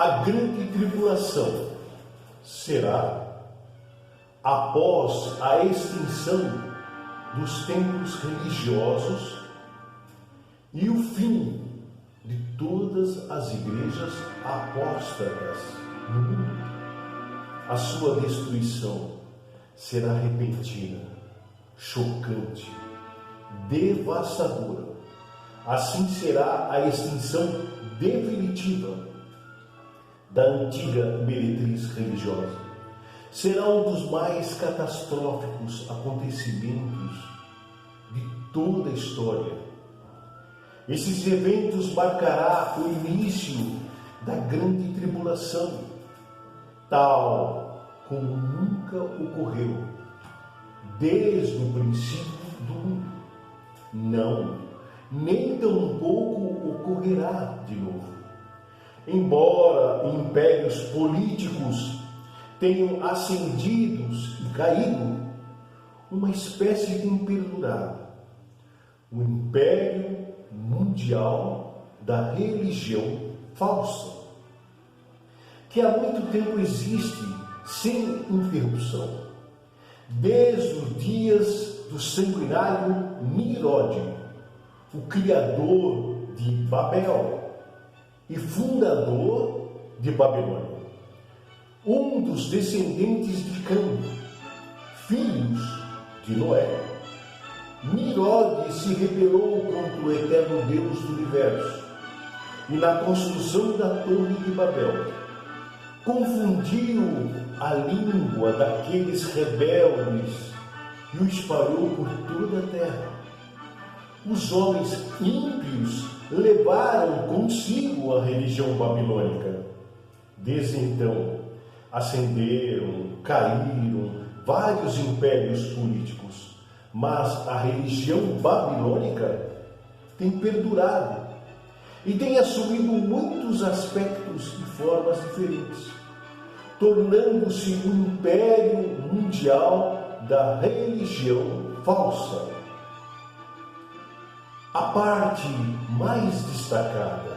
a grande tribulação será após a extinção dos templos religiosos e o fim de todas as igrejas apóstatas no mundo. A sua destruição será repentina, chocante, devastadora. Assim será a extinção definitiva da antiga meretriz religiosa. Será um dos mais catastróficos acontecimentos de toda a história. Esses eventos marcará o início da grande tribulação, tal como nunca ocorreu desde o princípio do mundo. Não, nem tampouco ocorrerá de novo. Embora impérios políticos tenham ascendido e caído, uma espécie tem perdurado: o Império Mundial da Religião Falsa, que há muito tempo existe sem interrupção, desde os dias do sanguinário Nimrod, o criador de Babel e fundador de Babilônia, um dos descendentes de Cã, filhos de Noé. Nimrod se rebelou contra o eterno Deus do universo e, na construção da Torre de Babel, confundiu a língua daqueles rebeldes e o espalhou por toda a terra. Os homens ímpios levaram consigo a religião babilônica. Desde então, ascenderam, caíram vários impérios políticos, mas a religião babilônica tem perdurado e tem assumido muitos aspectos e formas diferentes, tornando-se um império mundial da religião falsa. A parte mais destacada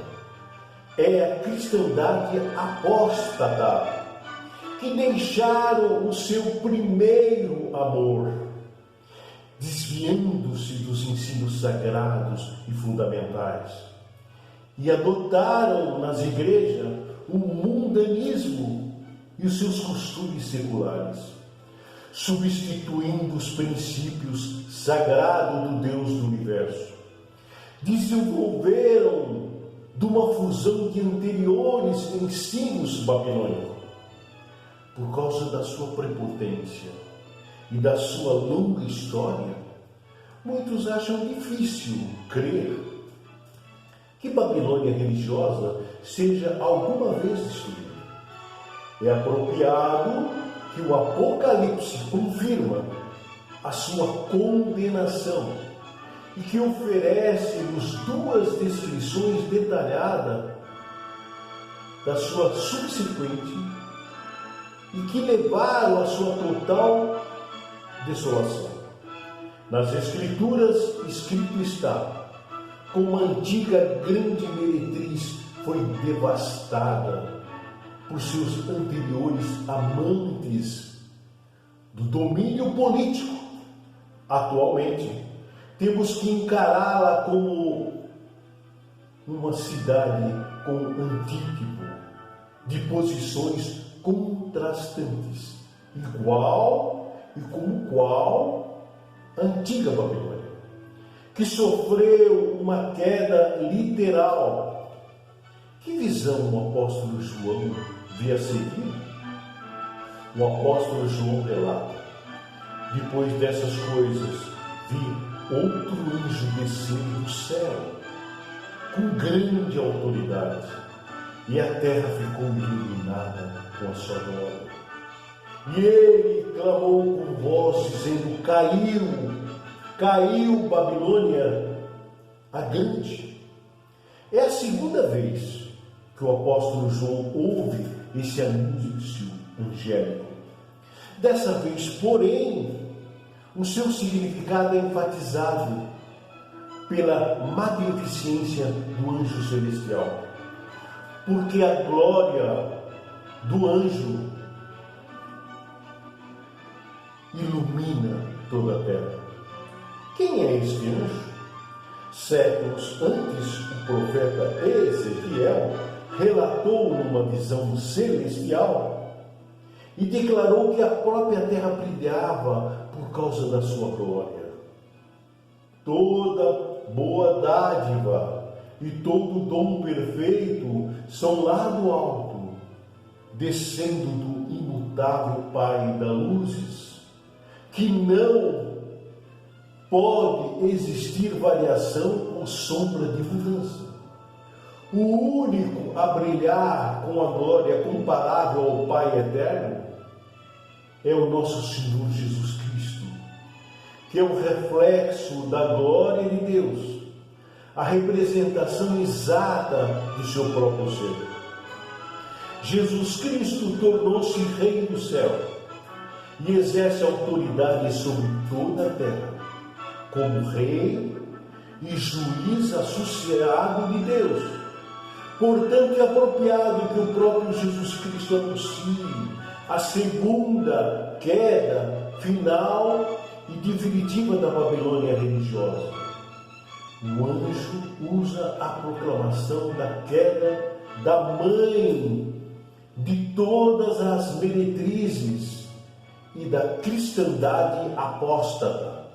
é a cristandade apóstata, que deixaram o seu primeiro amor, desviando-se dos ensinos sagrados e fundamentais, e adotaram nas igrejas o mundanismo e os seus costumes seculares, substituindo os princípios sagrados do Deus do universo. Desenvolveram de uma fusão de anteriores ensinos babilônicos. Por causa da sua prepotência e da sua longa história, muitos acham difícil crer que Babilônia religiosa seja alguma vez destruída. É apropriado que o Apocalipse confirma a sua condenação e que oferece-nos duas descrições detalhadas da sua subsequente e que levaram à sua total desolação. Nas Escrituras, escrito está: como a antiga grande meretriz foi devastada por seus anteriores amantes do domínio político. Atualmente, temos que encará-la como uma cidade com antítipo de posições contrastantes, igual e como qual a antiga Babilônia, que sofreu uma queda literal. Que visão o apóstolo João vê a seguir? O apóstolo João relata: depois dessas coisas, vi outro anjo descer do céu, com grande autoridade, e a terra ficou iluminada com a sua glória. E ele clamou com voz, dizendo: caiu Babilônia, a grande. É a segunda vez que o apóstolo João ouve esse anúncio angélico. Dessa vez, porém, o seu significado é enfatizado pela magnificência do anjo celestial. porque a glória do anjo ilumina toda a terra. Quem é este anjo? Séculos antes, o profeta Ezequiel relatou numa visão celestial e declarou que a própria terra brilhava por causa da sua glória. Toda boa dádiva e todo dom perfeito são lá do alto, descendo do imutável Pai das luzes, que não pode existir variação ou sombra de mudança. O único a brilhar com a glória comparável ao Pai eterno é o nosso Senhor Jesus Cristo, que é o reflexo da glória de Deus, a representação exata do seu próprio ser. Jesus Cristo tornou-se Rei do céu e exerce autoridade sobre toda a terra, como Rei e Juiz associado de Deus. Portanto, é apropriado que o próprio Jesus Cristo anuncie a segunda queda final e definitiva da Babilônia religiosa. O anjo usa a proclamação da queda da mãe de todas as meretrizes e da cristandade apóstata,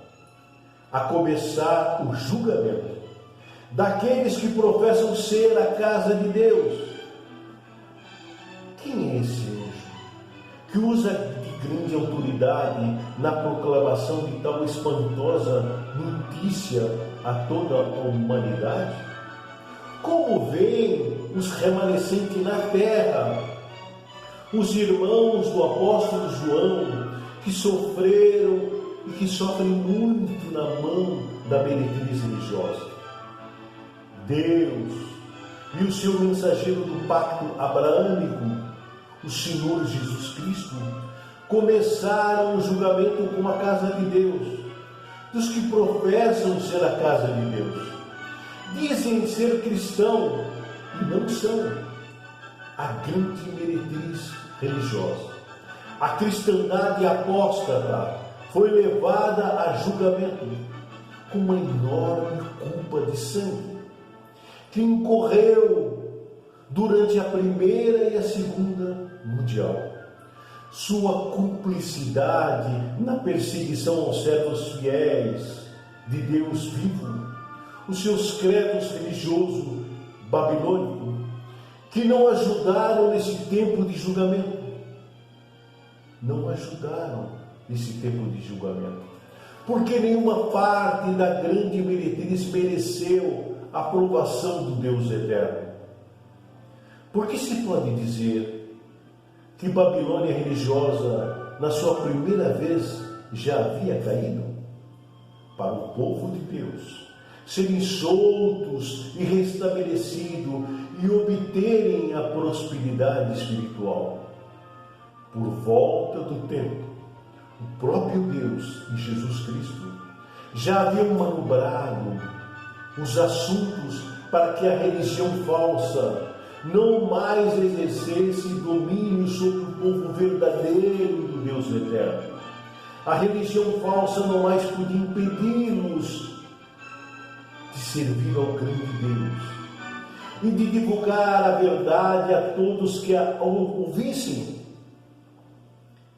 a começar o julgamento daqueles que professam ser a casa de Deus. Quem é esse anjo que usa de grande autoridade na proclamação de tal espantosa notícia a toda a humanidade? Como veem os remanescentes na terra, os irmãos do apóstolo João, que sofreram e que sofrem muito na mão da meretriz religiosa? Deus e o seu mensageiro do pacto abraâmico, o Senhor Jesus Cristo, começaram o julgamento com a casa de Deus, dos que professam ser a casa de Deus. Dizem ser cristão e não são. A grande meretriz religiosa, a cristandade apóstata, foi levada a julgamento com uma enorme culpa de sangue, que incorreu durante a Primeira e a Segunda Mundial. Sua cumplicidade na perseguição aos servos fiéis de Deus vivo, os seus credos religiosos babilônicos, que não ajudaram nesse tempo de julgamento. Não ajudaram nesse tempo de julgamento, porque nenhuma parte da grande meretriz mereceu a aprovação do Deus eterno. Porque se pode dizer que Babilônia religiosa, na sua primeira vez, já havia caído? Para o povo de Deus serem soltos e restabelecidos e obterem a prosperidade espiritual. Por volta do tempo, o próprio Deus e Jesus Cristo já haviam manobrado os assuntos para que a religião falsa não mais exercesse domínio sobre o povo verdadeiro do Deus eterno. A religião falsa não mais podia impedi-los de servir ao grande Deus e de divulgar a verdade a todos que a ouvissem,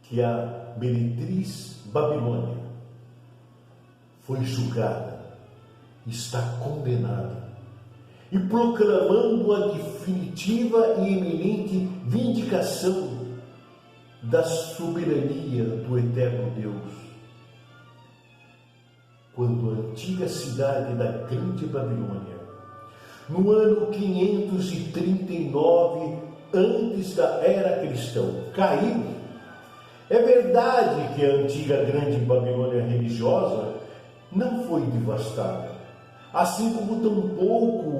que a meretriz Babilônia foi julgada, está condenada, e proclamando a definitiva e eminente vindicação da soberania do eterno Deus. Quando a antiga cidade da grande Babilônia, no ano 539 antes da era cristã, caiu, é verdade que a antiga grande Babilônia religiosa não foi devastada, assim como tampouco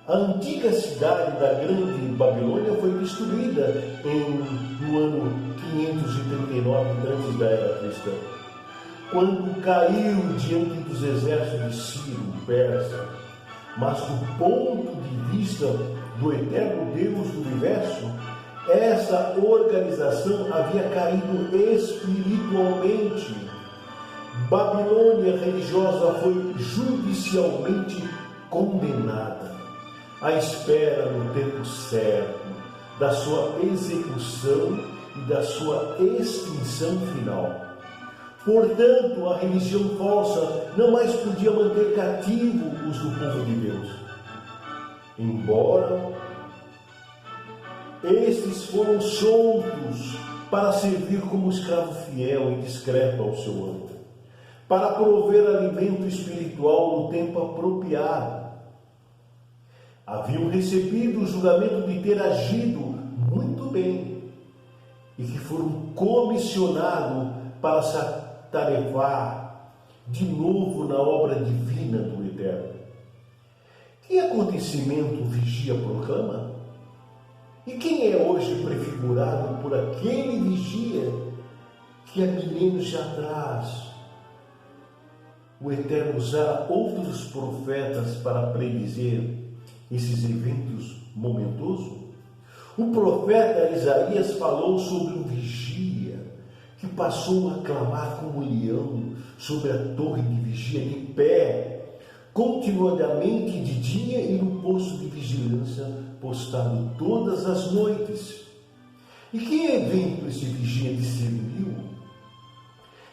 a antiga cidade da grande Babilônia foi destruída no ano 539 antes da era cristã, quando caiu diante dos exércitos de Ciro, persa. Mas do ponto de vista do eterno Deus do universo, essa organização havia caído espiritualmente. Babilônia religiosa foi judicialmente condenada, à espera no tempo certo da sua execução e da sua extinção final. Portanto, a religião falsa não mais podia manter cativo os do povo de Deus. Embora estes foram soltos para servir como escravo fiel e discreto ao seu amo, para prover alimento espiritual no tempo apropriado. Haviam recebido o julgamento de ter agido muito bem e que foram comissionados para se atarefar de novo na obra divina do Eterno. Que acontecimento o vigia proclama? E quem é hoje prefigurado por aquele vigia que há milênios atrás o Eterno usara outros profetas para predizer esses eventos momentosos? O profeta Isaías falou sobre um vigia que passou a clamar como leão sobre a torre de vigia de pé, continuadamente de dia e no posto de vigilância postado todas as noites. E que evento esse vigia discerniu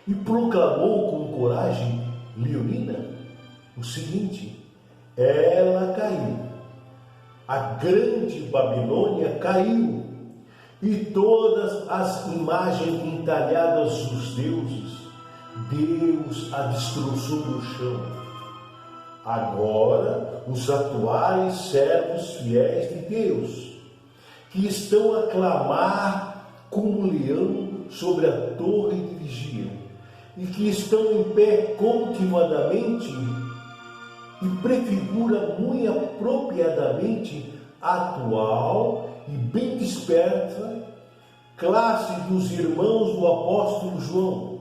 e proclamou com coragem leonina o seguinte: ela caiu, a grande Babilônia caiu, e todas as imagens entalhadas dos deuses, Deus a destroçou no chão. Agora, os atuais servos fiéis de Deus, que estão a clamar como leão sobre a torre de vigia, e que estão em pé continuadamente, e prefigura muito apropriadamente a atual e bem desperta classe dos irmãos do apóstolo João,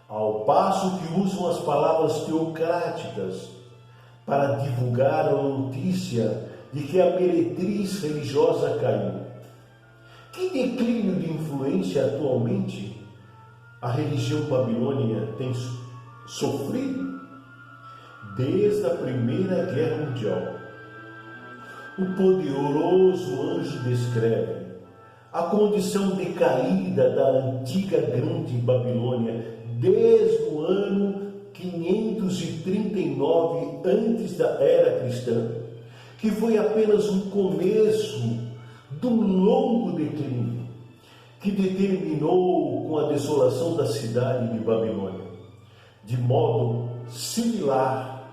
ao passo que usam as palavras teocráticas para divulgar a notícia de que a meretriz religiosa caiu. Que declínio de influência atualmente a religião babilônica tem sofrido? Desde a Primeira Guerra Mundial, o poderoso anjo descreve a condição decaída da antiga grande Babilônia desde o ano 539 antes da era cristã, que foi apenas um começo de um longo declínio que determinou com a desolação da cidade de Babilônia. De modo similar,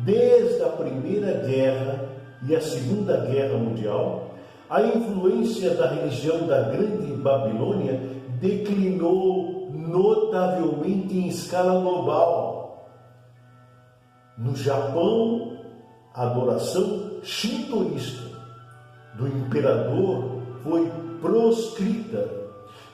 desde a Primeira Guerra e a Segunda Guerra Mundial, a influência da religião da Grande Babilônia declinou notavelmente em escala global. No Japão, a adoração shintoísta do imperador foi proscrita.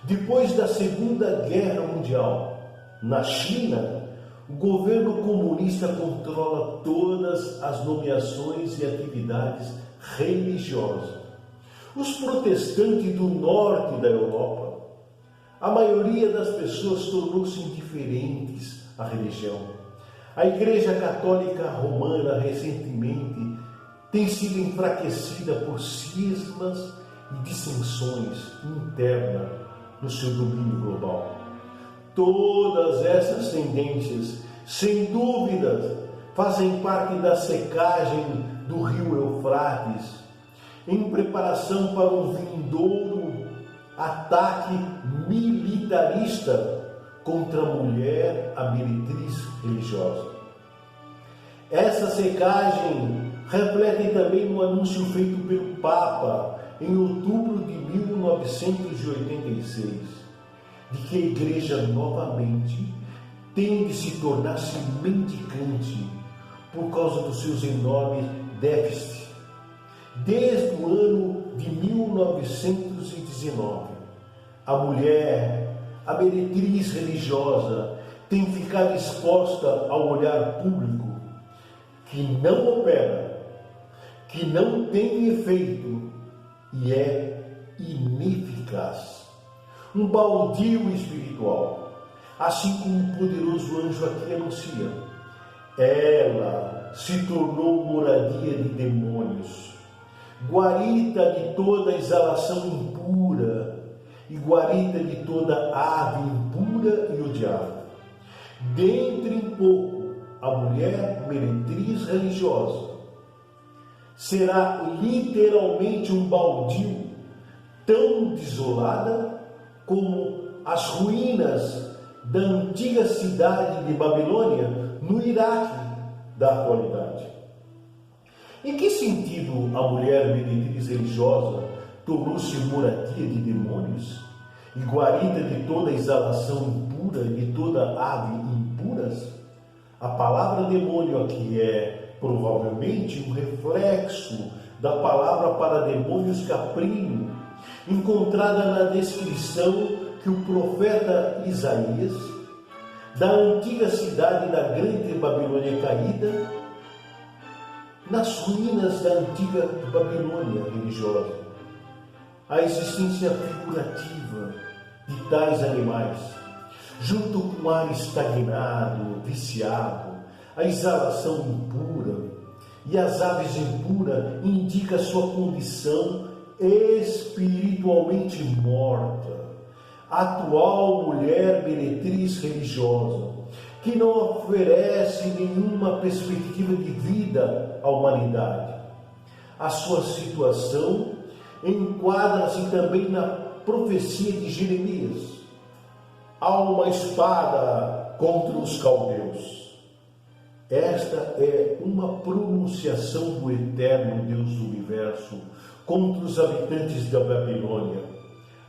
Depois da Segunda Guerra Mundial, na China, o governo comunista controla todas as nomeações e atividades religiosas. Os protestantes do norte da Europa, a maioria das pessoas tornou-se indiferentes à religião. A Igreja Católica Romana, recentemente, tem sido enfraquecida por cismas e dissensões internas no seu domínio global. Todas essas tendências, sem dúvida, fazem parte da secagem do rio Eufrates, em preparação para um vindouro ataque militarista contra a mulher, a meretriz religiosa. Essa secagem reflete também no anúncio feito pelo Papa em outubro de 1986, de que a Igreja novamente tem de se tornar-se mendicante por causa dos seus enormes déficits. Desde o ano de 1919, a mulher, a meretriz religiosa, tem ficado exposta ao olhar público que não opera que não tem efeito e é ineficaz. Um baldio espiritual, assim como o poderoso anjo aqui anuncia. Ela se tornou moradia de demônios, guarita de toda exalação impura e guarita de toda ave impura e odiada. Dentre em pouco, a mulher meretriz religiosa será literalmente um baldio, tão desolada como as ruínas da antiga cidade de Babilônia no Iraque da atualidade. Em que sentido a mulher meretriz religiosa tornou-se moradia de demônios e guarida de toda exalação impura e de toda ave impuras? A palavra demônio aqui é provavelmente um reflexo da palavra para demônios caprino, encontrada na descrição que o profeta Isaías, da antiga cidade da grande Babilônia caída, nas ruínas da antiga Babilônia religiosa. A existência figurativa de tais animais, junto com o ar estagnado, viciado, a exalação impura e as aves impuras, indica sua condição espiritualmente morta. Atual mulher meretriz religiosa, que não oferece nenhuma perspectiva de vida à humanidade. A sua situação enquadra-se também na profecia de Jeremias. Há uma espada contra os caldeus. Esta é uma pronunciação do eterno Deus do universo contra os habitantes da Babilônia,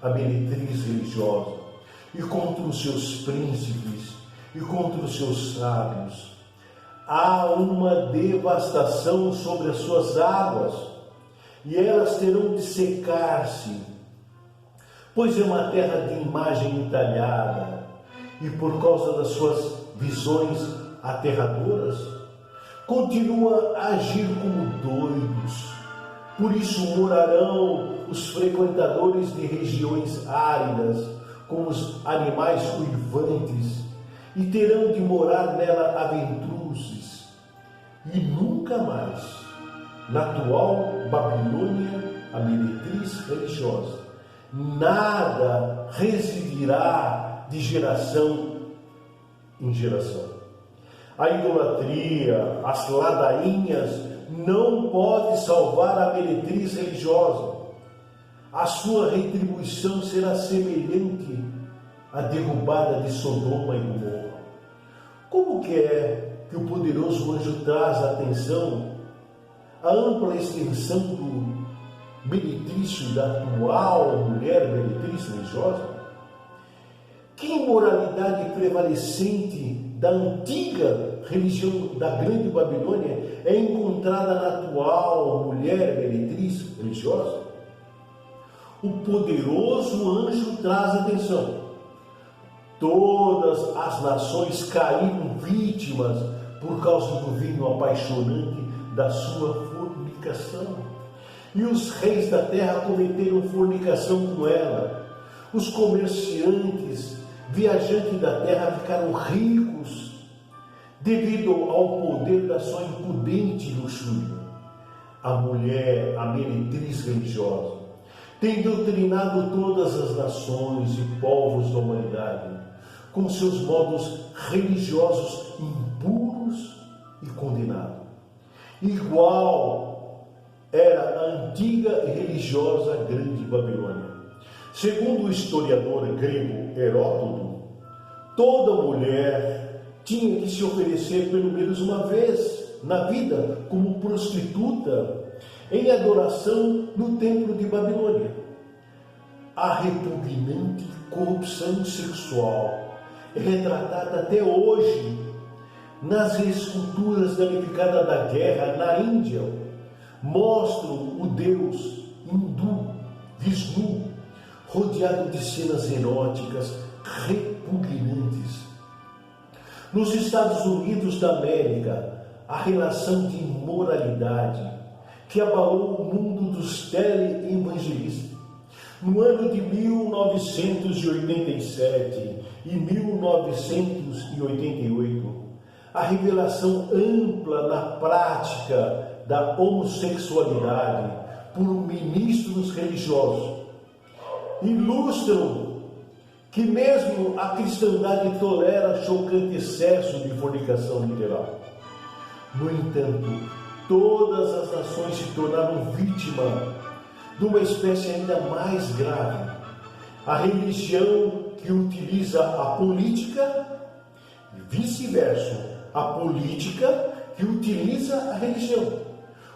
a meretriz religiosa, e contra os seus príncipes, e contra os seus sábios. Há uma devastação sobre as suas águas, e elas terão de secar-se, pois é uma terra de imagem entalhada, e por causa das suas visões aterradoras, continua a agir como doidos. Por isso morarão os frequentadores de regiões áridas, como os animais uivantes, e terão de morar nela aventruzes, e nunca mais, na atual Babilônia, a meretriz religiosa, nada residirá de geração em geração. A idolatria, as ladainhas, não pode salvar a meretriz religiosa. A sua retribuição será semelhante à derrubada de Sodoma e Gomorra. Como que é que o poderoso anjo traz a atenção à ampla extensão do meretrício da atual mulher meretriz religiosa? Que imoralidade prevalecente da antiga religião da grande Babilônia é encontrada na atual mulher meretriz religiosa? O poderoso anjo traz atenção. Todas as nações caíram vítimas por causa do vinho apaixonante da sua fornicação. E os reis da terra cometeram fornicação com ela. Os comerciantes, viajantes da terra ficaram ricos devido ao poder da sua impudente luxúria. A mulher, a meretriz religiosa, tem doutrinado todas as nações e povos da humanidade com seus modos religiosos impuros e condenados. Igual era a antiga e religiosa grande Babilônia. Segundo o historiador grego Heródoto, toda mulher tinha que se oferecer pelo menos uma vez na vida como prostituta em adoração no templo de Babilônia. A repugnante corrupção sexual é retratada até hoje nas esculturas danificadas da guerra na Índia. Mostram o deus hindu, Vishnu, rodeado de cenas eróticas repugnantes. Nos Estados Unidos da América, a relação de imoralidade que abalou o mundo dos teleevangelistas. No ano de 1987 e 1988, a revelação ampla na prática da homossexualidade por ministros religiosos ilustram que mesmo a cristandade tolera chocante excesso de fornicação literal. No entanto, todas as nações se tornaram vítimas de uma espécie ainda mais grave: a religião que utiliza a política e vice-versa, a política que utiliza a religião.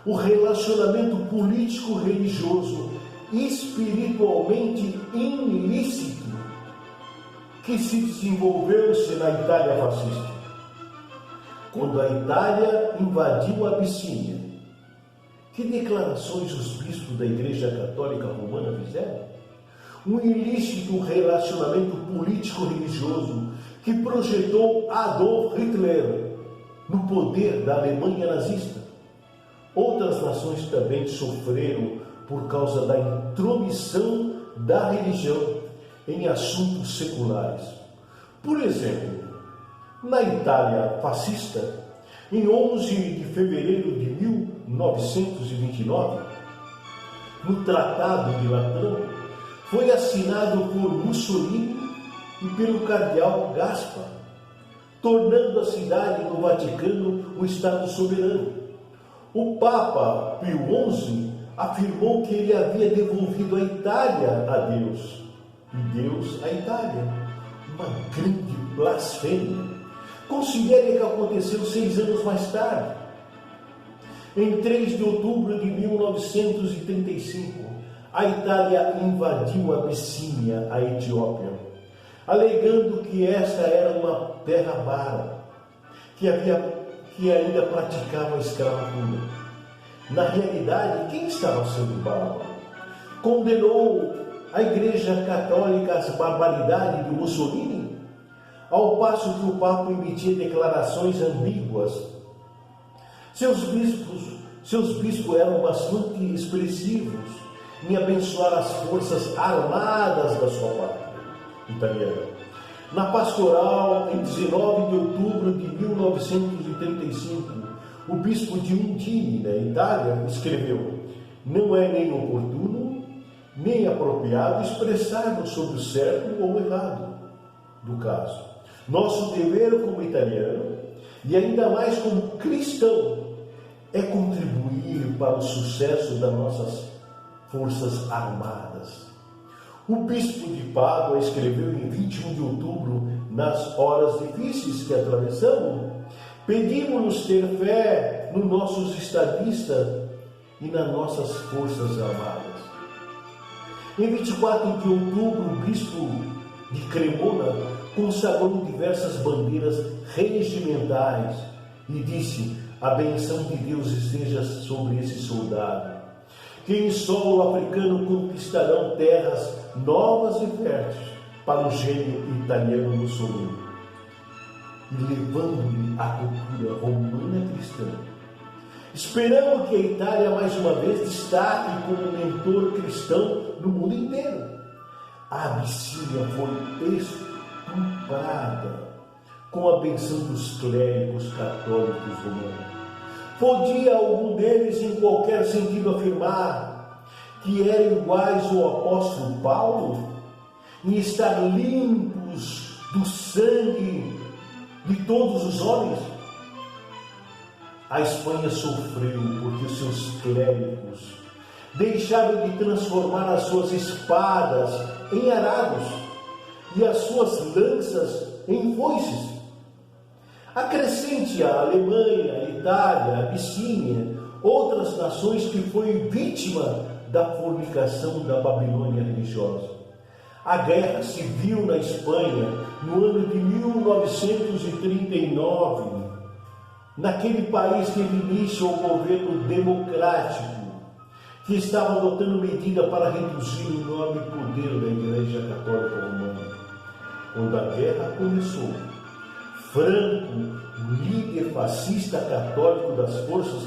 O relacionamento político-religioso espiritualmente ilícito que se desenvolveu-se na Itália fascista. Quando a Itália invadiu a Abissínia, que declarações os bispos da Igreja Católica Romana fizeram? Um ilícito relacionamento político-religioso que projetou Adolf Hitler no poder da Alemanha nazista. Outras nações também sofreram por causa da intromissão da religião em assuntos seculares. Por exemplo, na Itália fascista, em 11 de fevereiro de 1929, no Tratado de Latrão, foi assinado por Mussolini e pelo cardeal Gaspar, tornando a cidade do Vaticano um Estado soberano. O Papa Pio XI afirmou que ele havia devolvido a Itália a Deus e Deus a Itália. Uma grande blasfêmia. Considere que aconteceu 6 anos mais tarde. Em 3 de outubro de 1935, a Itália invadiu a Abissínia, a Etiópia, alegando que esta era uma terra bárbara, que ainda praticava a escravatura. Na realidade, quem estava sendo bárbaro? Condenou a Igreja Católica às barbaridades de Mussolini, ao passo que o Papa emitia declarações ambíguas. Seus bispos eram bastante expressivos em abençoar as forças armadas da sua pátria italiana. Na pastoral, em 19 de outubro de 1935, o bispo de Udine, na Itália, escreveu: não é nem oportuno, nem apropriado expressarmos sobre o certo ou o errado do caso. Nosso dever como italiano, e ainda mais como cristão, é contribuir para o sucesso das nossas forças armadas. O bispo de Pádua escreveu em 21 de outubro, nas horas difíceis que atravessamos, pedimos-nos ter fé nos nossos estadistas e nas nossas forças armadas. Em 24 de outubro, o bispo de Cremona consagrou diversas bandeiras regimentais e disse: a benção de Deus esteja sobre esse soldado, que em solo africano conquistarão terras novas e férteis para o gênio italiano Mussolini, e levando-lhe a cultura romana cristã. Esperamos que a Itália mais uma vez destaque como mentor cristão no mundo inteiro. A Abissínia foi estuprada com a benção dos clérigos católicos romanos. Podia algum deles, em qualquer sentido, afirmar que eram iguais ao apóstolo Paulo, em estar limpos do sangue de todos os homens? A Espanha sofreu porque os seus clérigos deixaram de transformar as suas espadas em arados e as suas lanças em foices. Acrescente a Alemanha, a Itália, a Abissínia, outras nações que foram vítima da fornicação da Babilônia religiosa. A guerra civil na Espanha, no ano de 1939, naquele país teve início ao governo democrático, que estava adotando medida para reduzir o enorme poder da Igreja Católica Romana. Quando a guerra começou, Franco, líder fascista católico das forças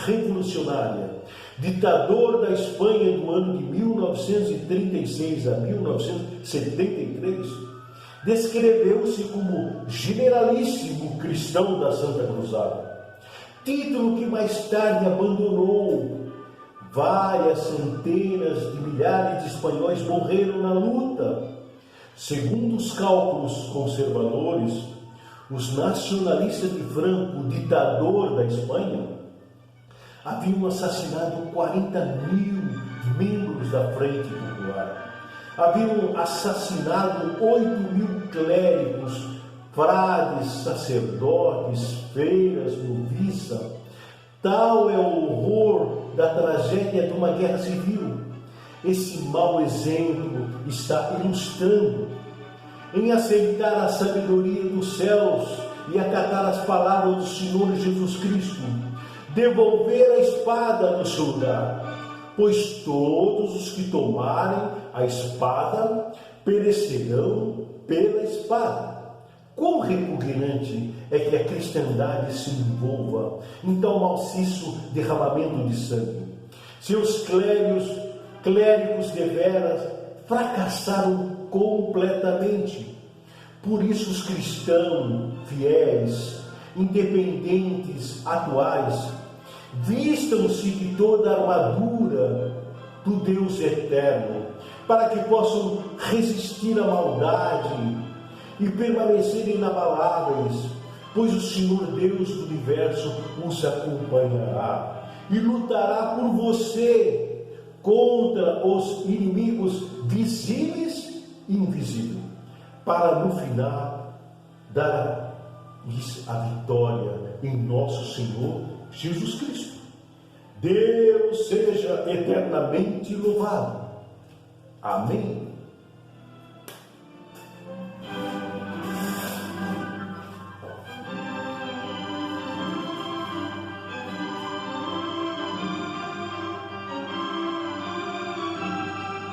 revolucionárias, ditador da Espanha do ano de 1936 a 1973, descreveu-se como generalíssimo cristão da Santa Cruzada, título que mais tarde abandonou. Várias centenas de milhares de espanhóis morreram na luta. Segundo os cálculos conservadores, os nacionalistas de Franco, o ditador da Espanha, haviam assassinado 40.000 membros da Frente Popular. Haviam assassinado 8.000 clérigos, frades, sacerdotes, freiras, noviças. Tal é o horror da tragédia de uma guerra civil. Esse mau exemplo está ilustrando. Em aceitar a sabedoria dos céus e acatar as palavras do Senhor Jesus Cristo, devolver a espada no seu lugar, pois todos os que tomarem a espada perecerão pela espada. Quão repugnante é que a cristandade se envolva em tal maciço derramamento de sangue. Seus clérigos deveras fracassaram completamente. Por isso os cristãos fiéis, independentes, atuais, vistam-se de toda a armadura do Deus eterno, para que possam resistir à maldade e permanecerem inabaláveis, pois o Senhor Deus do universo os acompanhará e lutará por você contra os inimigos visíveis e invisíveis, para no final dar-lhes a vitória em nosso Senhor Jesus Cristo. Deus seja eternamente louvado. Amém.